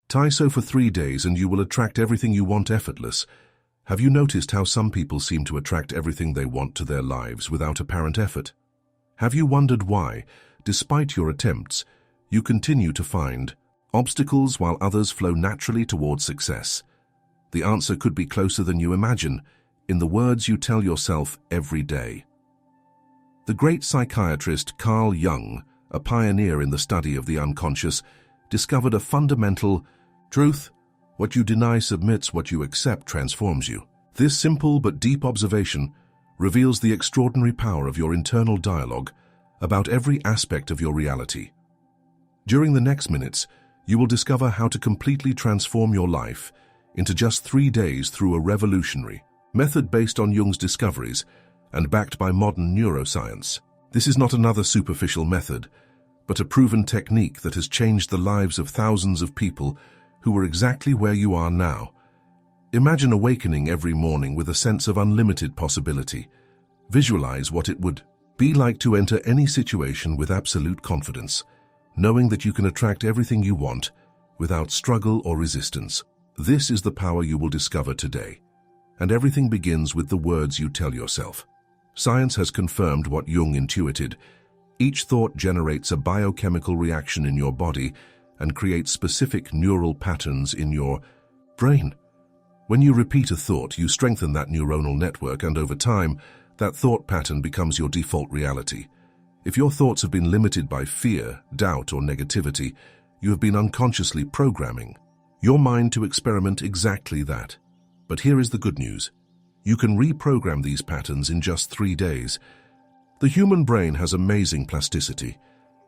Try so for 3 days and you will attract everything you want effortless. Have you noticed how some people seem to attract everything they want to their lives without apparent effort? Have you wondered why, despite your attempts, you continue to find obstacles while others flow naturally towards success? The answer could be closer than you imagine, in the words you tell yourself every day. The great psychiatrist Carl Jung, a pioneer in the study of the unconscious, discovered a fundamental truth: what you deny submits, what you accept transforms you. This simple but deep observation reveals the extraordinary power of your internal dialogue about every aspect of your reality. During the next minutes, you will discover how to completely transform your life into just 3 days through a revolutionary method based on Jung's discoveries and backed by modern neuroscience. This is not another superficial method, but a proven technique that has changed the lives of thousands of people who are exactly where you are now. Imagine awakening every morning with a sense of unlimited possibility. Visualize what it would be like to enter any situation with absolute confidence, knowing that you can attract everything you want without struggle or resistance. This is the power you will discover today, and everything begins with the words you tell yourself. Science has confirmed what Jung intuited. Each thought generates a biochemical reaction in your body and creates specific neural patterns in your brain. When you repeat a thought, you strengthen that neuronal network, and over time, that thought pattern becomes your default reality. If your thoughts have been limited by fear, doubt, or negativity, you have been unconsciously programming your mind to experiment exactly that. But here is the good news. You can reprogram these patterns in just 3 days. The human brain has amazing plasticity,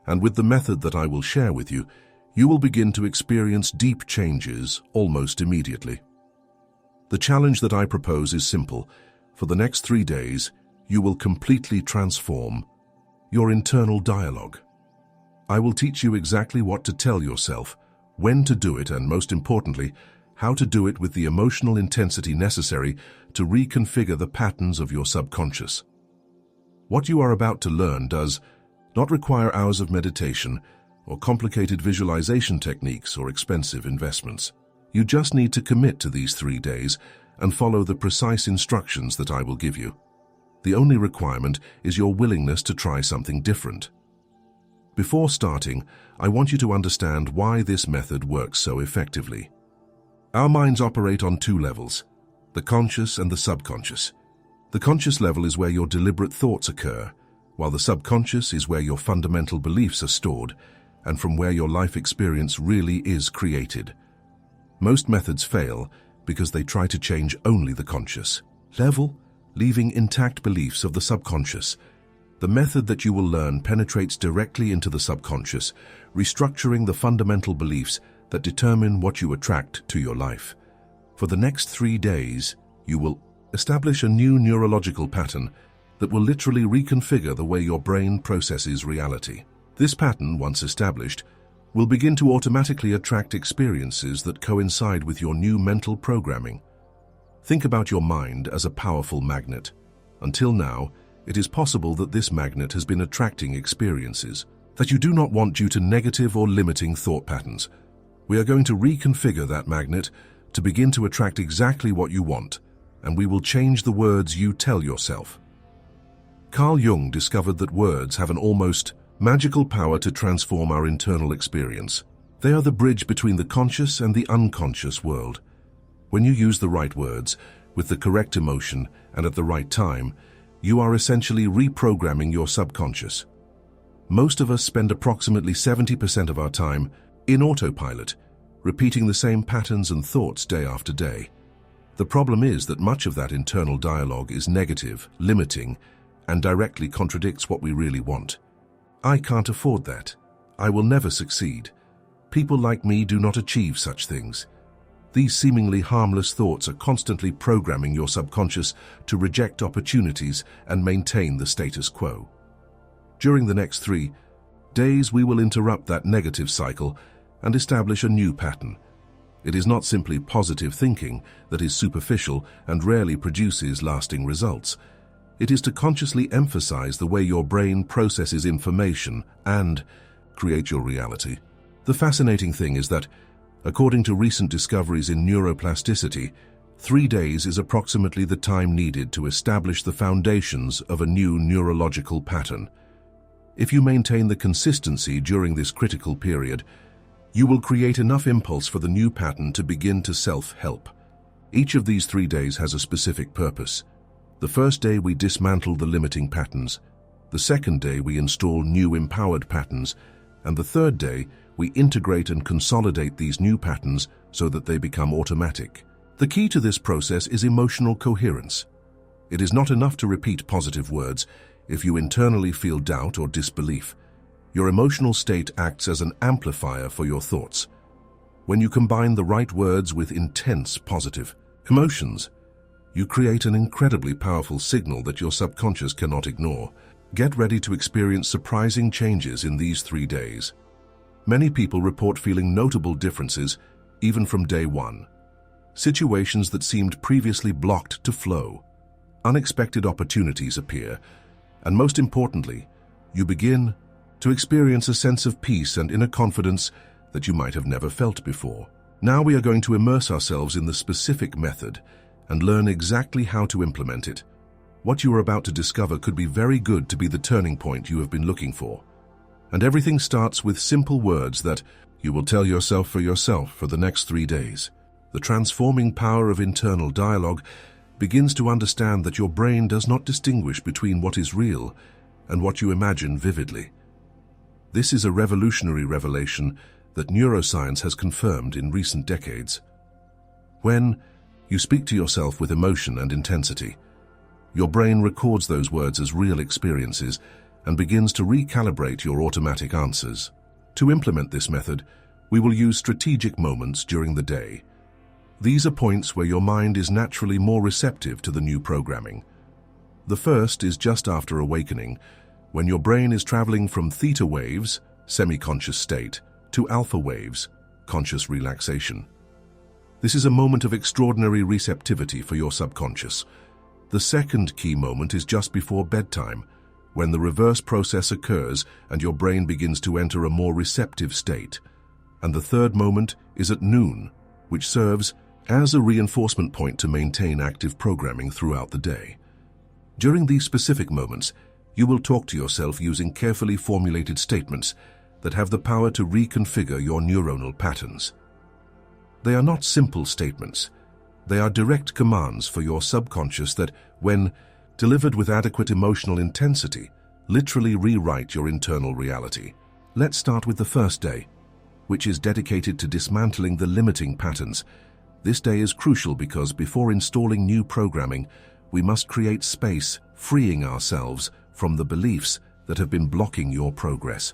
and with the method that I will share with you, you will begin to experience deep changes almost immediately. The challenge that I propose is simple. For the next 3 days, you will completely transform your internal dialogue. I will teach you exactly what to tell yourself, when to do it, and most importantly, how to do it with the emotional intensity necessary to reconfigure the patterns of your subconscious. What you are about to learn does not require hours of meditation or complicated visualization techniques or expensive investments. You just need to commit to these 3 days and follow the precise instructions that I will give you. The only requirement is your willingness to try something different. Before starting, I want you to understand why this method works so effectively. Our minds operate on 2 levels, the conscious and the subconscious. The conscious level is where your deliberate thoughts occur, while the subconscious is where your fundamental beliefs are stored and from where your life experience really is created. Most methods fail because they try to change only the conscious level, leaving intact beliefs of the subconscious. The method that you will learn penetrates directly into the subconscious, restructuring the fundamental beliefs that determine what you attract to your life. For the next 3 days, you will establish a new neurological pattern that will literally reconfigure the way your brain processes reality. This pattern, once established, will begin to automatically attract experiences that coincide with your new mental programming. Think about your mind as a powerful magnet. Until now, it is possible that this magnet has been attracting experiences that you do not want due to negative or limiting thought patterns. We are going to reconfigure that magnet to begin to attract exactly what you want, and we will change the words you tell yourself. Carl Jung discovered that words have an almost magical power to transform our internal experience. They are the bridge between the conscious and the unconscious world. When you use the right words, with the correct emotion, and at the right time, you are essentially reprogramming your subconscious. Most of us spend approximately 70% of our time in autopilot, repeating the same patterns and thoughts day after day. The problem is that much of that internal dialogue is negative, limiting, and directly contradicts what we really want. I can't afford that. I will never succeed. People like me do not achieve such things. These seemingly harmless thoughts are constantly programming your subconscious to reject opportunities and maintain the status quo. During the next 3 days, we will interrupt that negative cycle and establish a new pattern. It is not simply positive thinking that is superficial and rarely produces lasting results. It is to consciously emphasize the way your brain processes information and create your reality. The fascinating thing is that According to recent discoveries in neuroplasticity, 3 days is approximately the time needed to establish the foundations of a new neurological pattern. If you maintain the consistency during this critical period, you will create enough impulse for the new pattern to begin to self-help. Each of these 3 days has a specific purpose. The first day we dismantle the limiting patterns. The second day we install new empowered patterns. And the third day we integrate and consolidate these new patterns so that they become automatic. The key to this process is emotional coherence. It is not enough to repeat positive words if you internally feel doubt or disbelief. Your emotional state acts as an amplifier for your thoughts. When you combine the right words with intense positive emotions, you create an incredibly powerful signal that your subconscious cannot ignore. Get ready to experience surprising changes in these 3 days. Many people report feeling notable differences even from day one. Situations that seemed previously blocked to flow. Unexpected opportunities appear, and most importantly, you begin to experience a sense of peace and inner confidence that you might have never felt before. Now we are going to immerse ourselves in the specific method and learn exactly how to implement it. What you are about to discover could be very good to be the turning point you have been looking for. And everything starts with simple words that you will tell yourself for the next 3 days. The transforming power of internal dialogue begins to understand that your brain does not distinguish between what is real and what you imagine vividly. This is a revolutionary revelation that neuroscience has confirmed in recent decades. When you speak to yourself with emotion and intensity, your brain records those words as real experiences and begins to recalibrate your automatic answers. To implement this method, we will use strategic moments during the day. These are points where your mind is naturally more receptive to the new programming. The first is just after awakening, when your brain is traveling from theta waves, semi-conscious state, to alpha waves, conscious relaxation. This is a moment of extraordinary receptivity for your subconscious. The second key moment is just before bedtime, when the reverse process occurs and your brain begins to enter a more receptive state. And the third moment is at noon, which serves as a reinforcement point to maintain active programming throughout the day. During these specific moments, you will talk to yourself using carefully formulated statements that have the power to reconfigure your neuronal patterns. They are not simple statements. They are direct commands for your subconscious that, when delivered with adequate emotional intensity, literally rewrite your internal reality. Let's start with the first day, which is dedicated to dismantling the limiting patterns. This day is crucial because before installing new programming, we must create space, freeing ourselves from the beliefs that have been blocking your progress.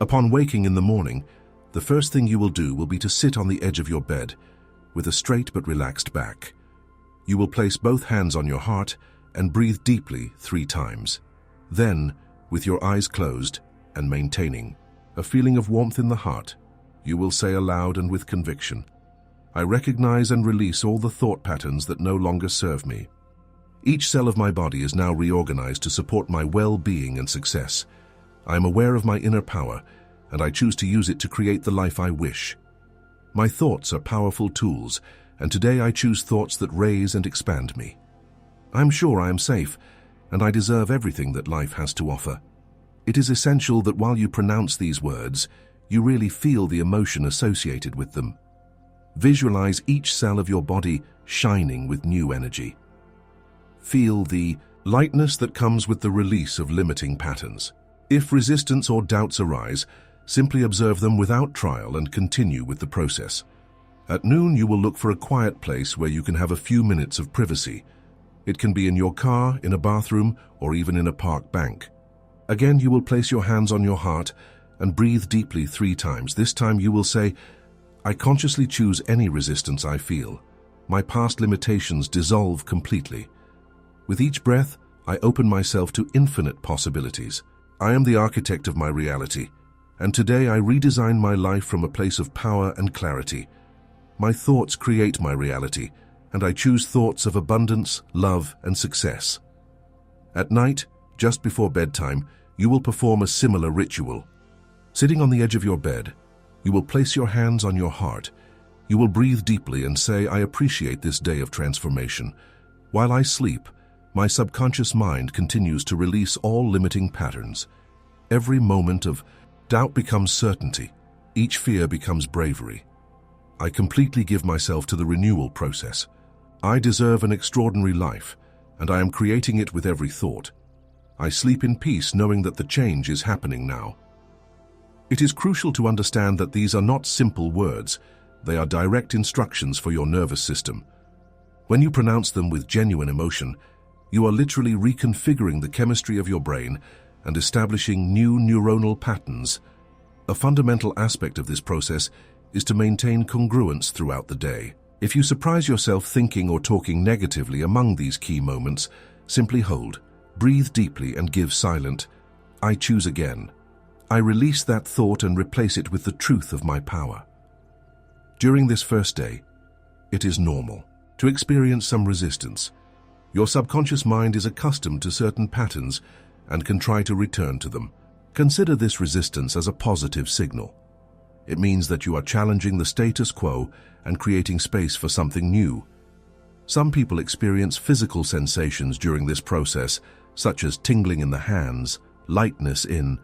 Upon waking in the morning, the first thing you will do will be to sit on the edge of your bed with a straight but relaxed back. You will place both hands on your heart and breathe deeply 3 times. Then, with your eyes closed and maintaining a feeling of warmth in the heart, you will say aloud and with conviction, "I recognize and release all the thought patterns that no longer serve me. Each cell of my body is now reorganized to support my well-being and success. I am aware of my inner power, and I choose to use it to create the life I wish. My thoughts are powerful tools, and today I choose thoughts that raise and expand me. I'm sure I am safe, and I deserve everything that life has to offer." It is essential that while you pronounce these words, you really feel the emotion associated with them. Visualize each cell of your body shining with new energy. Feel the lightness that comes with the release of limiting patterns. If resistance or doubts arise, simply observe them without trial and continue with the process. At noon, you will look for a quiet place where you can have a few minutes of privacy. It can be in your car, in a bathroom, or even in a park bank. Again, you will place your hands on your heart and breathe deeply 3 times. This time you will say, "I consciously choose any resistance I feel. My past limitations dissolve completely. With each breath, I open myself to infinite possibilities. I am the architect of my reality, and today I redesign my life from a place of power and clarity. My thoughts create my reality, and I choose thoughts of abundance, love, and success." At night, just before bedtime, you will perform a similar ritual. Sitting on the edge of your bed, You will place your hands on your heart. You will breathe deeply and say, I appreciate this day of transformation. While I sleep, my subconscious mind continues to release all limiting patterns. Every moment of doubt becomes certainty. Each fear becomes bravery. I completely give myself to the renewal process. I deserve an extraordinary life, and I am creating it with every thought. I sleep in peace knowing that the change is happening now. It is crucial to understand that these are not simple words. They are direct instructions for your nervous system. When you pronounce them with genuine emotion, you are literally reconfiguring the chemistry of your brain and establishing new neuronal patterns. A fundamental aspect of this process is to maintain congruence throughout the day. If you surprise yourself thinking or talking negatively among these key moments, simply hold, breathe deeply and give silent, I choose again. I release that thought and replace it with the truth of my power. During this first day, it is normal to experience some resistance. Your subconscious mind is accustomed to certain patterns and can try to return to them. Consider this resistance as a positive signal. It means that you are challenging the status quo and creating space for something new. Some people experience physical sensations during this process, such as tingling in the hands, lightness in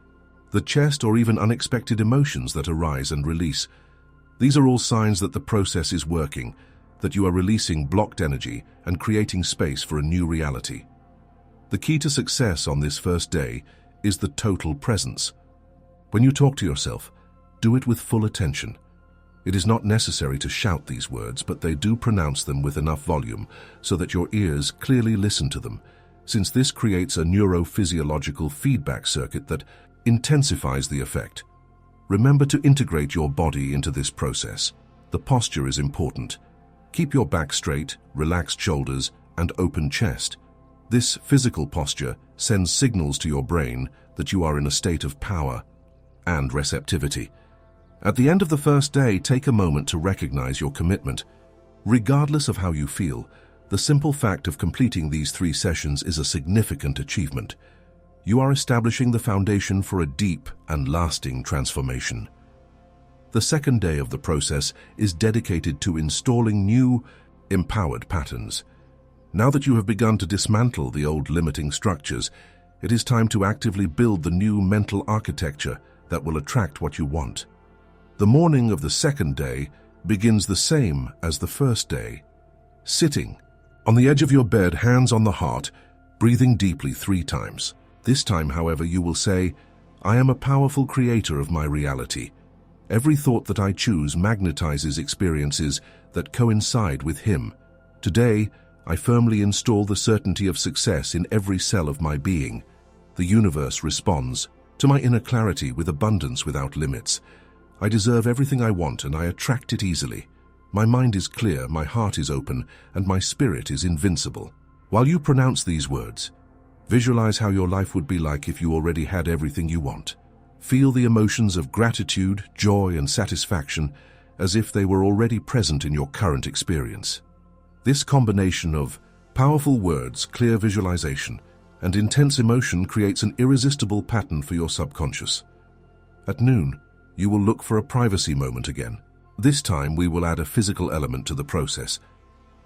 the chest, or even unexpected emotions that arise and release. These are all signs that the process is working, that you are releasing blocked energy and creating space for a new reality. The key to success on this first day is the total presence. When you talk to yourself, do it with full attention. It is not necessary to shout these words, but they do pronounce them with enough volume so that your ears clearly listen to them, since this creates a neurophysiological feedback circuit that intensifies the effect. Remember to integrate your body into this process. The posture is important. Keep your back straight, relaxed shoulders, and open chest. This physical posture sends signals to your brain that you are in a state of power and receptivity. At the end of the first day, take a moment to recognize your commitment. Regardless of how you feel, the simple fact of completing these 3 sessions is a significant achievement. You are establishing the foundation for a deep and lasting transformation. The second day of the process is dedicated to installing new, empowered patterns. Now that you have begun to dismantle the old limiting structures, it is time to actively build the new mental architecture that will attract what you want. The morning of the second day begins the same as the first day. Sitting on the edge of your bed, hands on the heart, breathing deeply 3 times. This time, however, you will say, I am a powerful creator of my reality. Every thought that I choose magnetizes experiences that coincide with him. Today, I firmly install the certainty of success in every cell of my being. The universe responds to my inner clarity with abundance without limits. I deserve everything I want and I attract it easily. My mind is clear, my heart is open, and my spirit is invincible. While you pronounce these words, visualize how your life would be like if you already had everything you want. Feel the emotions of gratitude, joy, and satisfaction as if they were already present in your current experience. This combination of powerful words, clear visualization, and intense emotion creates an irresistible pattern for your subconscious. At noon, you will look for a privacy moment again. This time, we will add a physical element to the process.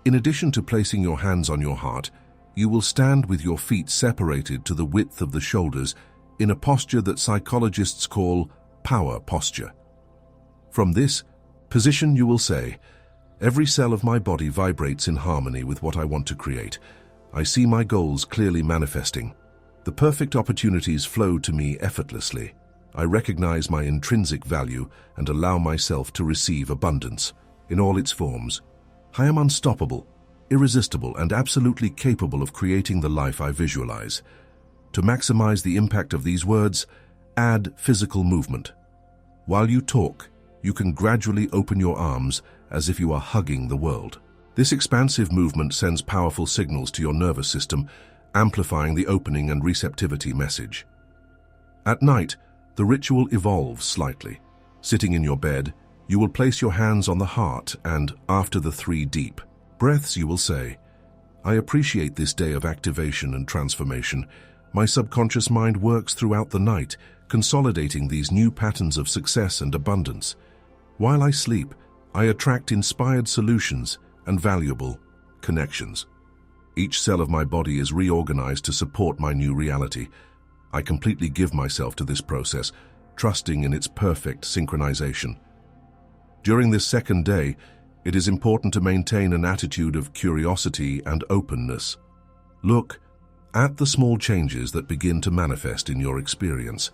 In addition to placing your hands on your heart, you will stand with your feet separated to the width of the shoulders in a posture that psychologists call power posture. From this position, you will say, every cell of my body vibrates in harmony with what I want to create. I see my goals clearly manifesting. The perfect opportunities flow to me effortlessly. I recognize my intrinsic value and allow myself to receive abundance in all its forms. I am unstoppable, irresistible, and absolutely capable of creating the life I visualize. To maximize the impact of these words, add physical movement. While you talk, you can gradually open your arms as if you are hugging the world. This expansive movement sends powerful signals to your nervous system, amplifying the opening and receptivity message. At night, the ritual evolves slightly. Sitting in your bed, you will place your hands on the heart and, after the 3 deep breaths, you will say, I appreciate this day of activation and transformation. My subconscious mind works throughout the night, consolidating these new patterns of success and abundance. While I sleep, I attract inspired solutions and valuable connections. Each cell of my body is reorganized to support my new reality. I completely give myself to this process, trusting in its perfect synchronization. During this second day, it is important to maintain an attitude of curiosity and openness. Look at the small changes that begin to manifest in your experience.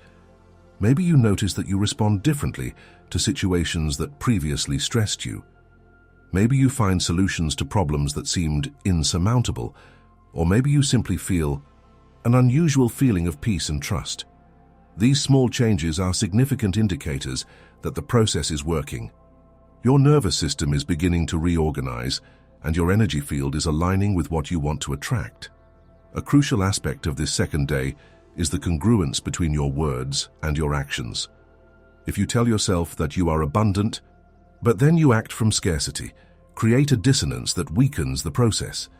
Maybe you notice that you respond differently to situations that previously stressed you. Maybe you find solutions to problems that seemed insurmountable, or maybe you simply feel an unusual feeling of peace and trust. These small changes are significant indicators that the process is working. Your nervous system is beginning to reorganize, and your energy field is aligning with what you want to attract. A crucial aspect of this second day is the congruence between your words and your actions. If you tell yourself that you are abundant, but then you act from scarcity, create a dissonance that weakens the process.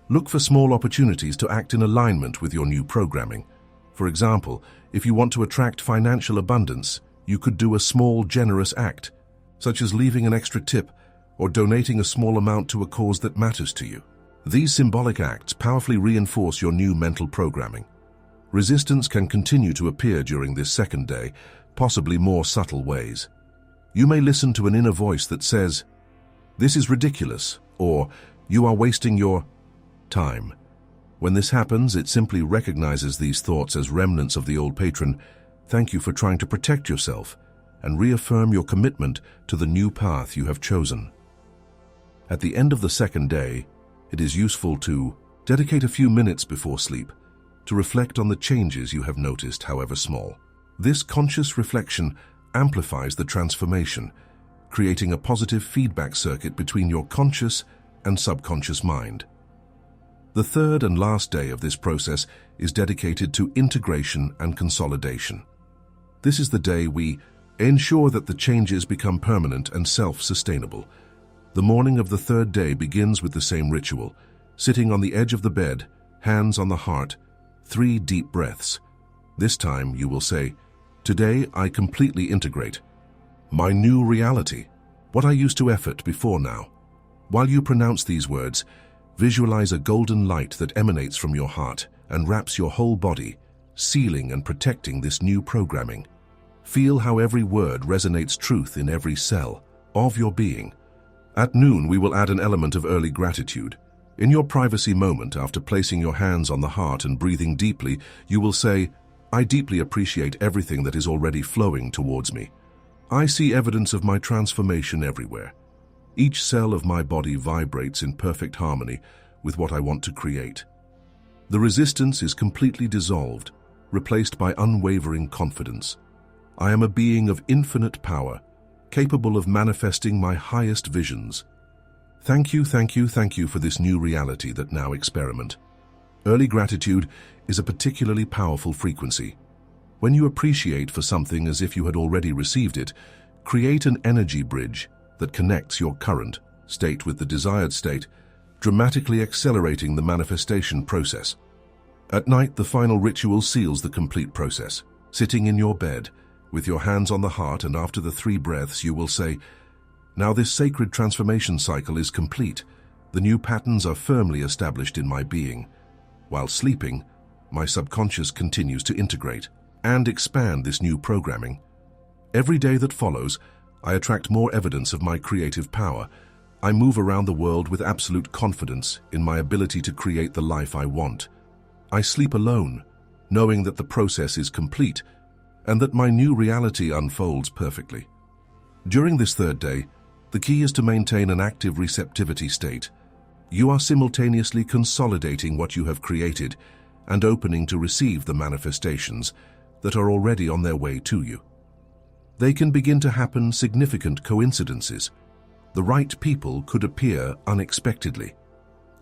Look for small opportunities to act in alignment with your new programming. For example, if you want to attract financial abundance, you could do a small, generous act, such as leaving an extra tip or donating a small amount to a cause that matters to you. These symbolic acts powerfully reinforce your new mental programming. Resistance can continue to appear during this second day, possibly more subtle ways. You may listen to an inner voice that says, "This is ridiculous," or "You are wasting your time." When this happens, it simply recognizes these thoughts as remnants of the old patron. Thank you for trying to protect yourself and reaffirm your commitment to the new path you have chosen. At the end of the second day, it is useful to dedicate a few minutes before sleep to reflect on the changes you have noticed, however small. This conscious reflection amplifies the transformation, creating a positive feedback circuit between your conscious and subconscious mind. The third and last day of this process is dedicated to integration and consolidation. This is the day we ensure that the changes become permanent and self-sustainable. The morning of the third day begins with the same ritual, sitting on the edge of the bed, hands on the heart, 3 deep breaths. This time you will say, "Today I completely integrate my new reality, what I used to effort before now." While you pronounce these words, visualize a golden light that emanates from your heart and wraps your whole body, sealing and protecting this new programming. Feel how every word resonates truth in every cell of your being. At noon, we will add an element of early gratitude. In your privacy moment, after placing your hands on the heart and breathing deeply, you will say, "I deeply appreciate everything that is already flowing towards me. I see evidence of my transformation everywhere. Each cell of my body vibrates in perfect harmony with what I want to create. The resistance is completely dissolved, replaced by unwavering confidence. I am a being of infinite power, capable of manifesting my highest visions. Thank you, thank you, thank you for this new reality that now experiment." Early gratitude is a particularly powerful frequency. When you appreciate for something as if you had already received it, create an energy bridge that connects your current state with the desired state, dramatically accelerating the manifestation process. At night, the final ritual seals the complete process. Sitting in your bed, with your hands on the heart, and after the 3 breaths, you will say, "Now this sacred transformation cycle is complete. The new patterns are firmly established in my being. While sleeping, my subconscious continues to integrate and expand this new programming. Every day that follows, I attract more evidence of my creative power. I move around the world with absolute confidence in my ability to create the life I want. I sleep alone, knowing that the process is complete and that my new reality unfolds perfectly." During this third day, the key is to maintain an active receptivity state. You are simultaneously consolidating what you have created and opening to receive the manifestations that are already on their way to you. They can begin to happen significant coincidences. The right people could appear unexpectedly.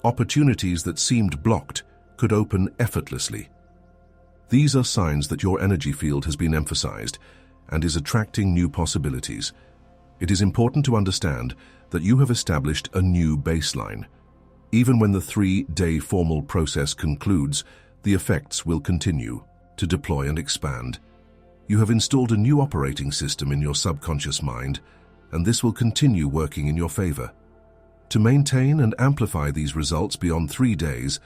Opportunities that seemed blocked could open effortlessly. These are signs that your energy field has been emphasized and is attracting new possibilities. It is important to understand that you have established a new baseline. Even when the 3-day formal process concludes, the effects will continue to deploy and expand. You have installed a new operating system in your subconscious mind, and this will continue working in your favor. To maintain and amplify these results beyond 3 days,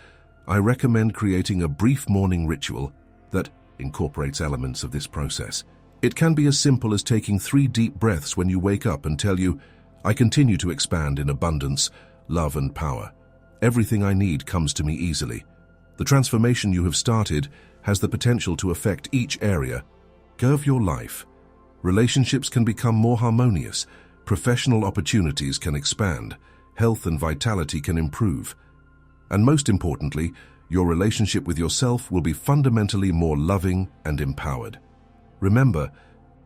I recommend creating a brief morning ritual that incorporates elements of this process. It can be as simple as taking 3 deep breaths when you wake up and tell you, "I continue to expand in abundance, love and power. Everything I need comes to me easily." The transformation you have started has the potential to affect each area of your life. Relationships can become more harmonious, professional opportunities can expand, health and vitality can improve, and most importantly, your relationship with yourself will be fundamentally more loving and empowered. Remember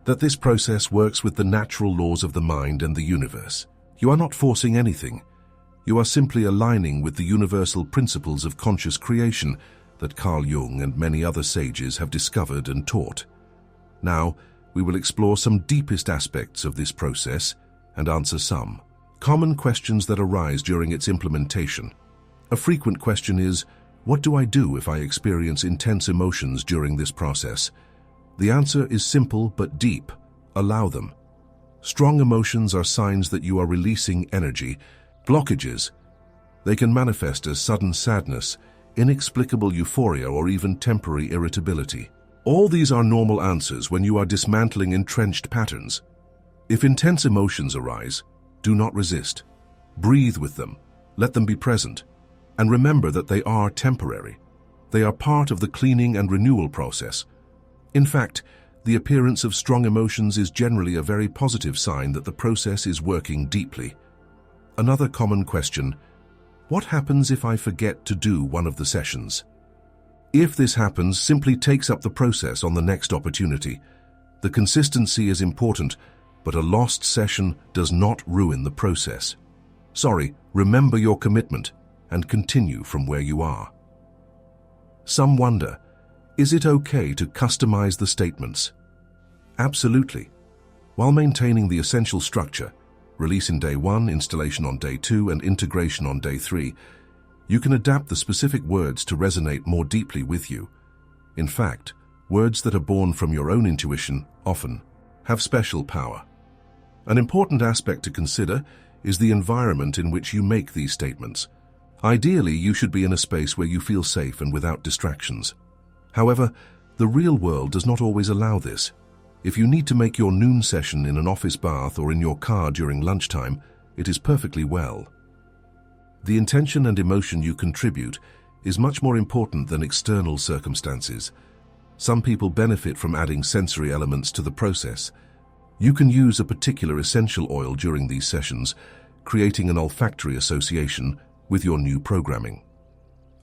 that this process works with the natural laws of the mind and the universe. You are not forcing anything. You are simply aligning with the universal principles of conscious creation that Carl Jung and many other sages have discovered and taught. Now, we will explore some deepest aspects of this process and answer some common questions that arise during its implementation. A frequent question is, what do I do if I experience intense emotions during this process? The answer is simple but deep. Allow them. Strong emotions are signs that you are releasing energy. Blockages. They can manifest as sudden sadness, inexplicable euphoria, or even temporary irritability. All these are normal answers when you are dismantling entrenched patterns. If intense emotions arise, do not resist. Breathe with them. Let them be present. And remember that they are temporary. They are part of the cleaning and renewal process. In fact, the appearance of strong emotions is generally a very positive sign that the process is working deeply. Another common question: what happens if I forget to do one of the sessions? If this happens, simply takes up the process on the next opportunity. The consistency is important, but a lost session does not ruin the process. Remember your commitment and continue from where you are. Some wonder, is it okay to customize the statements? Absolutely. While maintaining the essential structure, release in day 1, installation on day 2, and integration on day 3, you can adapt the specific words to resonate more deeply with you. In fact, words that are born from your own intuition often have special power. An important aspect to consider is the environment in which you make these statements. Ideally, you should be in a space where you feel safe and without distractions. However, the real world does not always allow this. If you need to make your noon session in an office bath or in your car during lunchtime, it is perfectly well. The intention and emotion you contribute is much more important than external circumstances. Some people benefit from adding sensory elements to the process. You can use a particular essential oil during these sessions, creating an olfactory association with your new programming.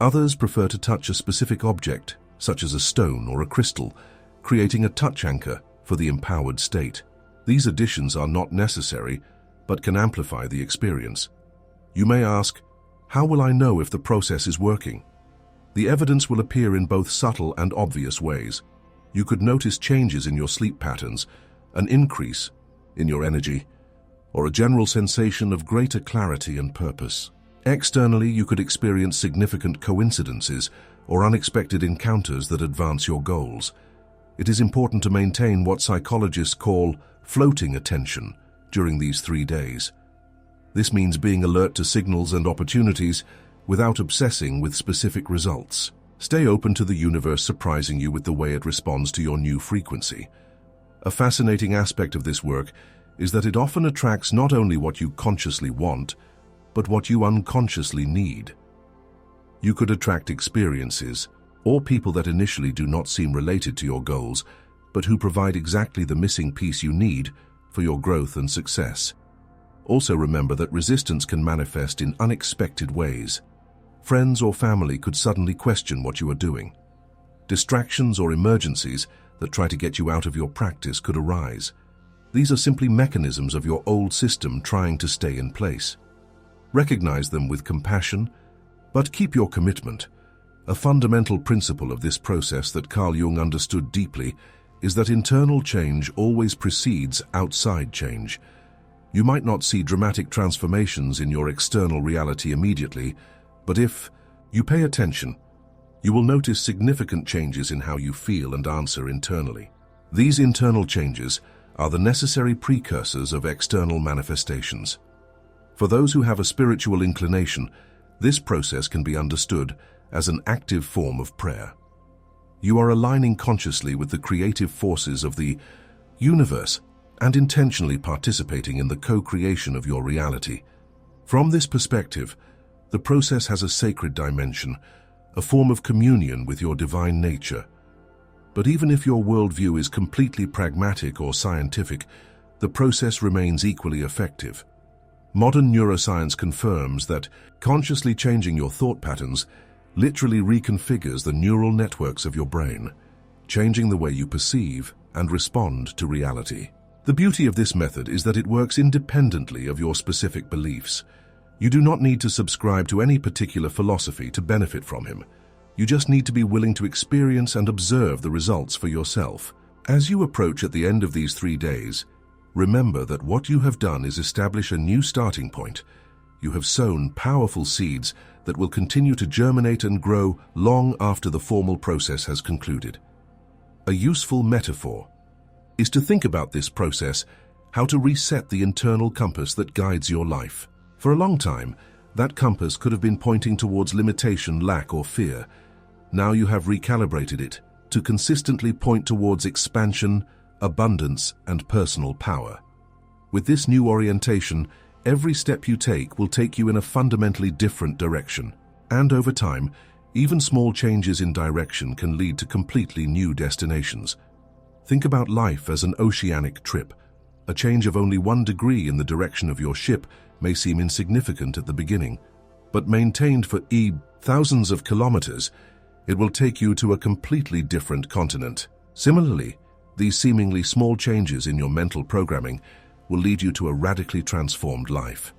Others prefer to touch a specific object, such as a stone or a crystal, creating a touch anchor for the empowered state. These additions are not necessary, but can amplify the experience. You may ask, how will I know if the process is working? The evidence will appear in both subtle and obvious ways. You could notice changes in your sleep patterns, an increase in your energy, or a general sensation of greater clarity and purpose. Externally, you could experience significant coincidences or unexpected encounters that advance your goals. It is important to maintain what psychologists call floating attention during these 3 days. This means being alert to signals and opportunities without obsessing with specific results. Stay open to the universe surprising you with the way it responds to your new frequency. A fascinating aspect of this work is that it often attracts not only what you consciously want, but what you unconsciously need. You could attract experiences or people that initially do not seem related to your goals, but who provide exactly the missing piece you need for your growth and success. Also remember that resistance can manifest in unexpected ways. Friends or family could suddenly question what you are doing. Distractions or emergencies that try to get you out of your practice could arise. These are simply mechanisms of your old system trying to stay in place. Recognize them with compassion, but keep your commitment. A fundamental principle of this process that Carl Jung understood deeply is that internal change always precedes outside change. You might not see dramatic transformations in your external reality immediately, but if you pay attention, you will notice significant changes in how you feel and answer internally. These internal changes are the necessary precursors of external manifestations. For those who have a spiritual inclination, this process can be understood as an active form of prayer. You are aligning consciously with the creative forces of the universe and intentionally participating in the co-creation of your reality. From this perspective, the process has a sacred dimension, a form of communion with your divine nature. But even if your worldview is completely pragmatic or scientific, the process remains equally effective. Modern neuroscience confirms that consciously changing your thought patterns literally reconfigures the neural networks of your brain, changing the way you perceive and respond to reality. The beauty of this method is that it works independently of your specific beliefs. You do not need to subscribe to any particular philosophy to benefit from him. You just need to be willing to experience and observe the results for yourself. As you approach at the end of these 3 days, remember that what you have done is establish a new starting point. You have sown powerful seeds that will continue to germinate and grow long after the formal process has concluded. A useful metaphor is to think about this process, how to reset the internal compass that guides your life. For a long time, that compass could have been pointing towards limitation, lack, or fear. Now you have recalibrated it to consistently point towards expansion, abundance, and personal power. With this new orientation, every step you take will take you in a fundamentally different direction. And over time, even small changes in direction can lead to completely new destinations. Think about life as an oceanic trip. A change of only 1 degree in the direction of your ship may seem insignificant at the beginning, but maintained for thousands of kilometers, it will take you to a completely different continent. Similarly, these seemingly small changes in your mental programming will lead you to a radically transformed life.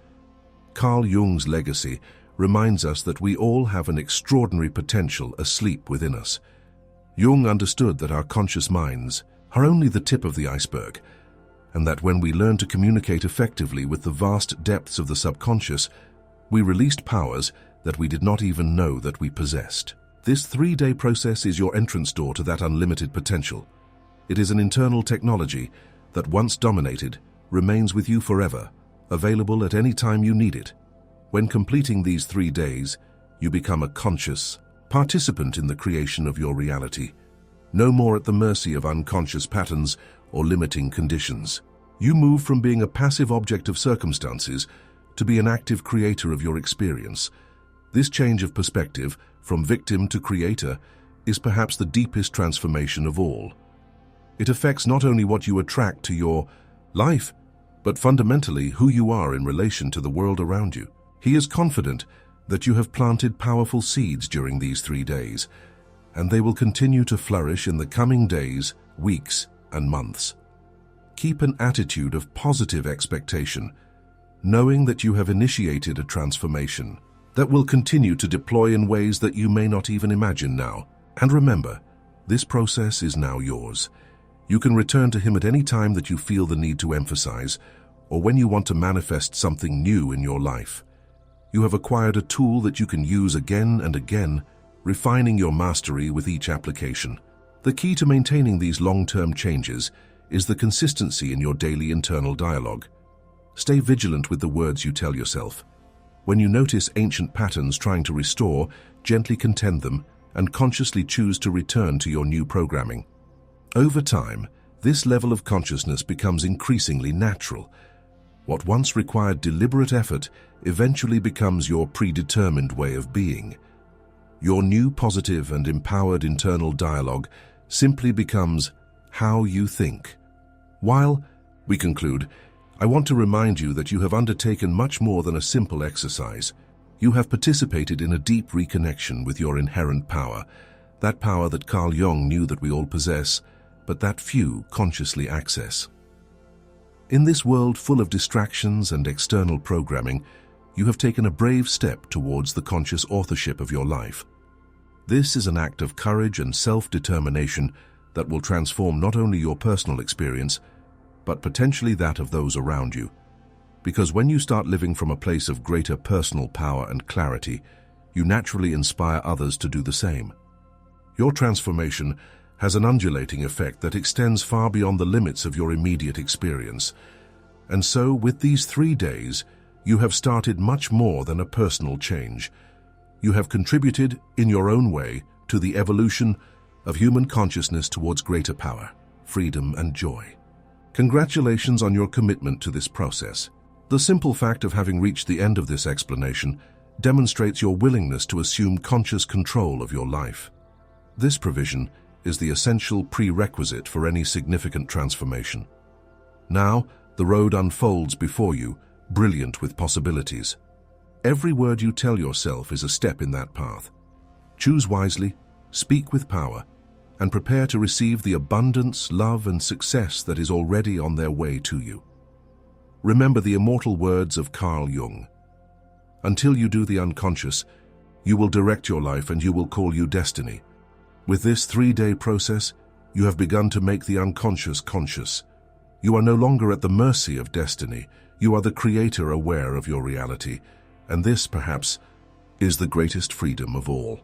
Carl Jung's legacy reminds us that we all have an extraordinary potential asleep within us. Jung understood that our conscious minds are only the tip of the iceberg, and that when we learn to communicate effectively with the vast depths of the subconscious, we released powers that we did not even know that we possessed. This 3-day process is your entrance door to that unlimited potential. It is an internal technology that, once dominated, remains with you forever, available at any time you need it. When completing these 3 days, you become a conscious participant in the creation of your reality, no more at the mercy of unconscious patterns or limiting conditions. You move from being a passive object of circumstances to be an active creator of your experience. This change of perspective, from victim to creator, is perhaps the deepest transformation of all. It affects not only what you attract to your life, but fundamentally who you are in relation to the world around you. He is confident that you have planted powerful seeds during these 3 days, and they will continue to flourish in the coming days, weeks, and months. Keep an attitude of positive expectation, knowing that you have initiated a transformation that will continue to deploy in ways that you may not even imagine now. And remember, this process is now yours. You can return to him at any time that you feel the need to emphasize, or when you want to manifest something new in your life. You have acquired a tool that you can use again and again, refining your mastery with each application. The key to maintaining these long-term changes is the consistency in your daily internal dialogue. Stay vigilant with the words you tell yourself. When you notice ancient patterns trying to restore, gently contend them and consciously choose to return to your new programming. Over time, this level of consciousness becomes increasingly natural. What once required deliberate effort eventually becomes your predetermined way of being. Your new positive and empowered internal dialogue simply becomes how you think. While we conclude, I want to remind you that you have undertaken much more than a simple exercise. You have participated in a deep reconnection with your inherent power, that power that Carl Jung knew that we all possess, but that few consciously access. In this world full of distractions and external programming, you have taken a brave step towards the conscious authorship of your life. This is an act of courage and self-determination that will transform not only your personal experience, but potentially that of those around you. Because when you start living from a place of greater personal power and clarity, you naturally inspire others to do the same. Your transformation has an undulating effect that extends far beyond the limits of your immediate experience. And so, with these 3 days, you have started much more than a personal change. You have contributed, in your own way, to the evolution of human consciousness towards greater power, freedom, and joy. Congratulations on your commitment to this process. The simple fact of having reached the end of this explanation demonstrates your willingness to assume conscious control of your life. This provision is the essential prerequisite for any significant transformation. Now, the road unfolds before you, brilliant with possibilities. Every word you tell yourself is a step in that path. Choose wisely, speak with power, and prepare to receive the abundance, love, and success that is already on their way to you. Remember the immortal words of Carl Jung. Until you do the unconscious, you will direct your life and you will call you destiny. With this 3-day process, you have begun to make the unconscious conscious. You are no longer at the mercy of destiny. You are the creator aware of your reality. And this, perhaps, is the greatest freedom of all.